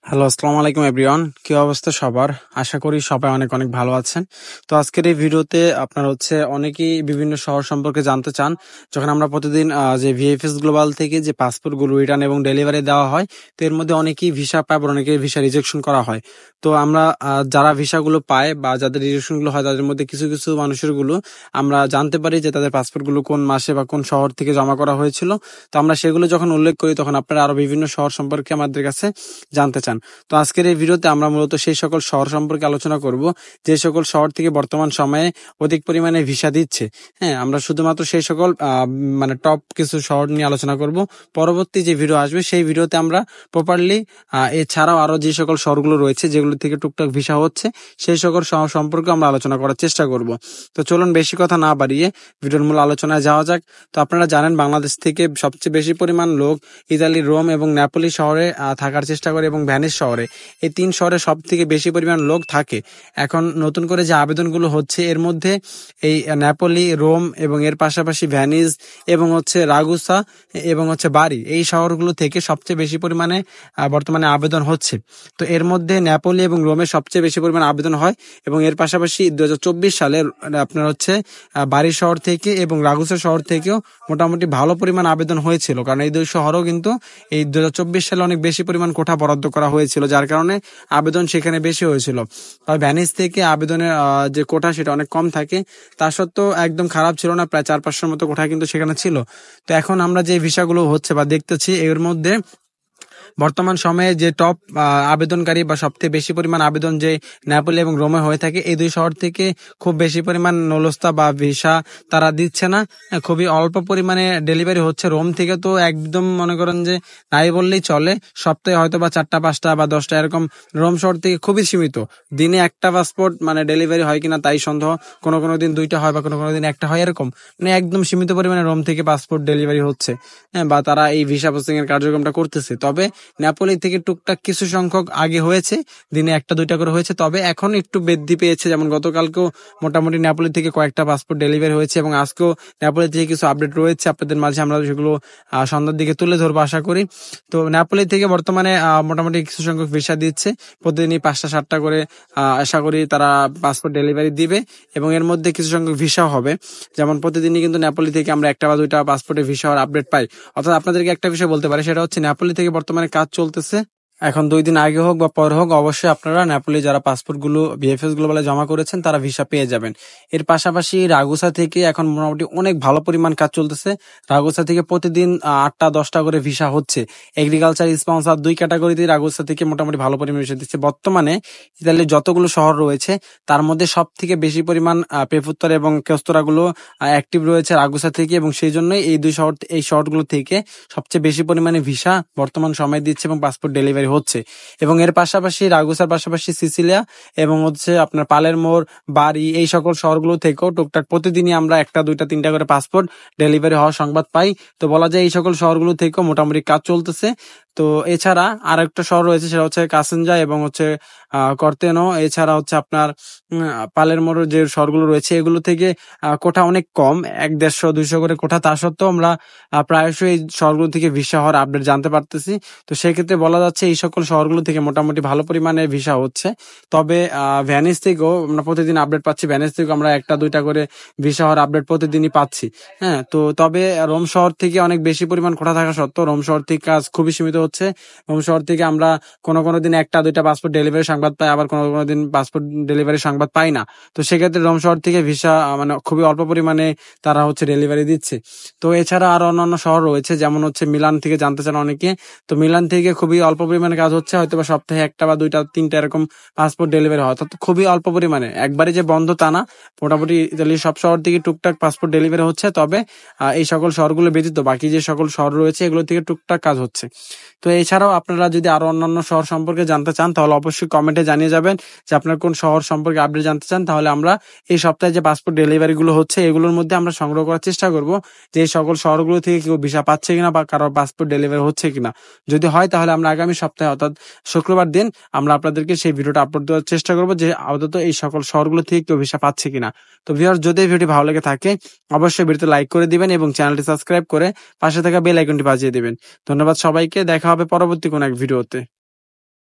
Hello, আসসালামু আলাইকুম everyone. কি অবস্থা সবার? আশা করি সবাই অনেক অনেক ভালো আছেন। তো আজকের এই ভিডিওতে আপনার অনেকেই বিভিন্ন শহর সম্পর্কে জানতে চান। যখন আমরা প্রতিদিন যে ভিএফএস গ্লোবাল থেকে যে পাসপোর্টগুলো রিটার্ন এবং ডেলিভারি দেওয়া হয়, তো এর মধ্যে অনেকেই ভিসা পায়, আবার অনেকের ভিসা রিজেকশন করা হয়। তো আমরা যারা ভিসাগুলো পায় বা যাদের রিজেকশনগুলো হয়, তাদের মধ্যে কিছু কিছু মানুষেরগুলো আমরা জানতে পারি যে তাদের পাসপোর্টগুলো কোন মাসে বা কোন শহর থেকে জমা করা হয়েছিল। তো আমরা সেগুলো যখন উল্লেখ করি, তখন আপনারা আরো বিভিন্ন শহর সম্পর্কে আমাদের কাছে জানতে চান। তো আজকের এই ভিডিওতে আমরা মূলত সেই সকল শহর সম্পর্কে আলোচনা করব যে সকল শহর থেকে বর্তমান সময়ে অধিক পরিমাণে ভিসা দিচ্ছে। হ্যাঁ, আমরা শুধুমাত্র সেই সকল মানে টপ কিছু শহর নিয়ে আলোচনা করব। পরবর্তী যে ভিডিও আসবে সেই ভিডিওতে আমরা প্রপারলি এছাড়াও আরো যে সকল শহরগুলো রয়েছে যেগুলো থেকে টুকটাক ভিসা হচ্ছে সেই সকল শহর সম্পর্কে আমরা আলোচনা করার চেষ্টা করব। তো চলুন বেশি কথা না বাড়িয়ে ভিডিওর মূল আলোচনায় যাওয়া যাক। তো আপনারা জানেন, বাংলাদেশ থেকে সবচেয়ে বেশি পরিমাণ লোক ইতালি, রোম এবং নেপোলি শহরে থাকার চেষ্টা করে এবং ভ্যানিস শহরে, এই তিন শহরে সব থেকে বেশি পরিমাণ লোক থাকে। এখন নতুন করে যে আবেদনগুলো হচ্ছে এর মধ্যে এই নেপোলি, রোম এবং এর পাশাপাশি ভ্যানিস এবং রাগুসা এবং বারি, এই শহরগুলো থেকে সবচেয়ে বেশি পরিমাণে বর্তমানে আবেদন হচ্ছে। তো এর মধ্যে নেপোলি এবং রোমে সবচেয়ে বেশি পরিমাণ আবেদন হয় এবং এর পাশাপাশি 2024 সালে আপনার বারি শহর থেকে এবং রাগুসা শহর থেকেও মোটামুটি ভালো পরিমাণ আবেদন হয়েছিল, কারণ এই দুই শহরও কিন্তু এই 2024 সালে অনেক বেশি পরিমাণ কোঠা বরাদ্দ করা হয়েছিল, যার কারণে আবেদন সেখানে বেশি হয়েছিল। তবে ভ্যানিস থেকে আবেদনের যে কোঠা সেটা অনেক কম থাকে, তা সত্ত্বেও একদম খারাপ ছিল না, প্রায় 400-500 মতো কোঠা কিন্তু সেখানে ছিল। তো এখন আমরা যে ভিসাগুলো হচ্ছে বা দেখতেছি, এর মধ্যে বর্তমান সময়ে যে টপ আবেদনকারী বা সবথেকে বেশি পরিমাণ আবেদন যে নেপোলি এবং রোমে হয়ে থাকে, এই দুই শহর থেকে খুব বেশি পরিমাণ নলস্তা বা ভিসা তারা দিচ্ছে না। খুবই অল্প পরিমাণে ডেলিভারি হচ্ছে। রোম থেকে তো একদম মনে করেন যে নাই বললেই চলে, সপ্তাহে হয়তো বা 4টা 5টা বা 10টা এরকম। রোম শহর থেকে খুবই সীমিত, দিনে একটা পাসপোর্ট মানে ডেলিভারি হয় কিনা তাই সন্দেহ। কোনো কোনো দিন 2টা হয় বা কোনো কোনো দিন একটা হয়, এরকম মানে একদম সীমিত পরিমাণে রোম থেকে পাসপোর্ট ডেলিভারি হচ্ছে। বা তারা এই ভিসা প্রসেসিং এর কার্যক্রমটা করতেছে। তবে নেপোলি থেকে টুকটাক কিছু সংখ্যক আগে হয়েছে, দিনে 1টা 2টা করে হয়েছে, তবে এখন একটু বৃদ্ধি পেয়েছে। যেমন গতকালকেও মোটামুটি নেপোলি থেকে কয়েকটা পাসপোর্ট ডেলিভারি হয়েছে এবং আজকেও নেপোলি থেকে কিছু আপডেট রয়েছে আপনাদের মাঝে, আমরা সেগুলো সন্ধ্যার দিকে তুলে ধরবো আশা করি। তো নেপোলি থেকে বর্তমানে মোটামুটি কিছু সংখ্যক ভিসা দিচ্ছে, প্রতিদিনই 5টা 7টা করে আশা করি তারা পাসপোর্ট ডেলিভারি দিবে এবং এর মধ্যে কিছু সংখ্যক ভিসাও হবে। যেমন প্রতিদিনই কিন্তু নেপোলি থেকে আমরা 1টা বা 2টা পাসপোর্টের ভিসা হওয়ার আপডেট পাই। অর্থাৎ আপনাদেরকে একটা বিষয় বলতে পারি, সেটা হচ্ছে নেপোলি থেকে বর্তমানে কাজ চলতেছে। এখন 2 দিন আগে হোক বা পর হোক, অবশ্যই আপনারা নেপোলি যারা পাসপোর্ট গুলো ভিএফএস গ্লোবালে জমা করেছেন তারা ভিসা পেয়ে যাবেন। এর পাশাপাশি রাগুসা থেকে এখন মোটামুটি অনেক ভালো পরিমাণ কাজ চলতেছে। রাগুসা থেকে প্রতিদিন 8টা 10টা করে ভিসা হচ্ছে। এগ্রিকালচার, স্পন্সর 2 ক্যাটাগরিতে রাগুসা থেকে মোটামুটি ভালো পরিমাণ ভিসা দিচ্ছে। বর্তমানে ইতালির যতগুলো শহর রয়েছে তার মধ্যে সব থেকে বেশি পরিমাণ পেপুত্তর এবং কেস্তরা গুলো অ্যাক্টিভ রয়েছে রাগুসা থেকে, এবং সেই জন্যই এই শহরগুলো থেকে সবচেয়ে বেশি পরিমাণে ভিসা বর্তমান সময় দিচ্ছে এবং পাসপোর্ট ডেলিভারি হচ্ছে। এবং এর পাশাপাশি রাগুসার পাশাপাশি সিসিলিয়া এবং আপনার পালেরমোর, বারি, এই সকল শহরগুলো থেকেও টুকটাক প্রতিদিনই আমরা 1টা 2টা 3টা করে পাসপোর্ট ডেলিভারি হওয়ার সংবাদ পাই। তো বলা যায় এই সকল শহরগুলো থেকেও মোটামুটি কাজ চলতেছে। তো এছাড়া আর একটা শহর রয়েছে, সেটা হচ্ছে কাসেনজা এবং কর্তেনো। এছাড়া আপনার পালেরমোর যে শহরগুলো রয়েছে এগুলো থেকে কোঠা অনেক কম, 150-200 করে কোঠা। তা সত্ত্বেও আমরা প্রায়শই এই শহরগুলো থেকে ভিসা হওয়ার আপডেট জানতে পারতেছি। তো সেক্ষেত্রে বলা যাচ্ছে এই সকল শহরগুলো থেকে মোটামুটি ভালো পরিমাণে ভিসা হচ্ছে। তবে ভ্যানিস থেকেও আমরা প্রতিদিন আপডেট পাচ্ছি, ভ্যানিস থেকেও আমরা 1টা 2টা করে ভিসা হওয়ার আপডেট প্রতিদিনই পাচ্ছি। হ্যাঁ, তো তবে রোম শহর থেকে অনেক বেশি পরিমাণ কোঠা থাকা সত্ত্বেও রোম শহর থেকে কাজ খুবই সীমিত হচ্ছে। রোম শহর থেকে আমরা কোনো কোনো দিন 1টা 2টা পাসপোর্ট ডেলিভারি সংবাদ পাই, আবার কোনো কোনো দিন পাসপোর্ট ডেলিভারি সংবাদ পাই না। তো সেক্ষেত্রে রোম শহর থেকে ভিসা মানে খুবই অল্প পরিমাণে তারা ডেলিভারি দিচ্ছে। তো এছাড়া আরো অন্যান্য শহর রয়েছে, যেমন মিলান থেকে জানতে চান অনেকে। তো মিলান থেকে খুবই অল্প পরিমাণে কাজ হচ্ছে, হয়তো বা সপ্তাহে 1টা বা 2টা 3টা এরকম পাসপোর্ট ডেলিভারি হয়, অর্থাৎ খুবই অল্প পরিমাণে, একবারে যে বন্ধ তা না। মোটামুটি ইতালির সব শহর থেকে টুকটাক পাসপোর্ট ডেলিভারি হচ্ছে। তবে এই সকল শহরগুলো ব্যতীত বাকি যে সকল শহর রয়েছে এগুলো থেকে টুকটাক কাজ হচ্ছে। তো এছাড়াও আপনারা যদি আরো অন্যান্য শহর সম্পর্কে জানতে চান তাহলে অবশ্যই কমেন্টে জানিয়ে যাবেন যে আপনার কোন শহর সম্পর্কে আপডেট জানতে চান। তাহলে আমরা এই সপ্তাহে যে পাসপোর্ট ডেলিভারি গুলো হচ্ছে এগুলোর মধ্যে আমরা সংগ্রহ করার চেষ্টা করব যে এই সকল শহরগুলো থেকে কেউ ভিসা পাচ্ছে কিনা বা কারোর পাসপোর্ট ডেলিভারি হচ্ছে কিনা। যদি হয় তাহলে আমরা আগামী সপ্তাহে অর্থাৎ শুক্রবার দিন আমরা আপনাদেরকে সেই ভিডিওটা আপলোড দেওয়ার চেষ্টা করব যে আপাতত এই সকল শহরগুলো থেকে কেউ ভিসা পাচ্ছে কিনা। তো ভিউয়ার্স, যদি এই ভিডিওটি ভালো লেগে থাকে অবশ্যই ভিডিওতে লাইক করে দিবেন এবং চ্যানেলটি সাবস্ক্রাইব করে পাশে থাকা বেল আইকনটি বাজিয়ে দিবেন। ধন্যবাদ সবাইকে, দেখা হবে পরবর্তী কোনো এক ভিডিওতে।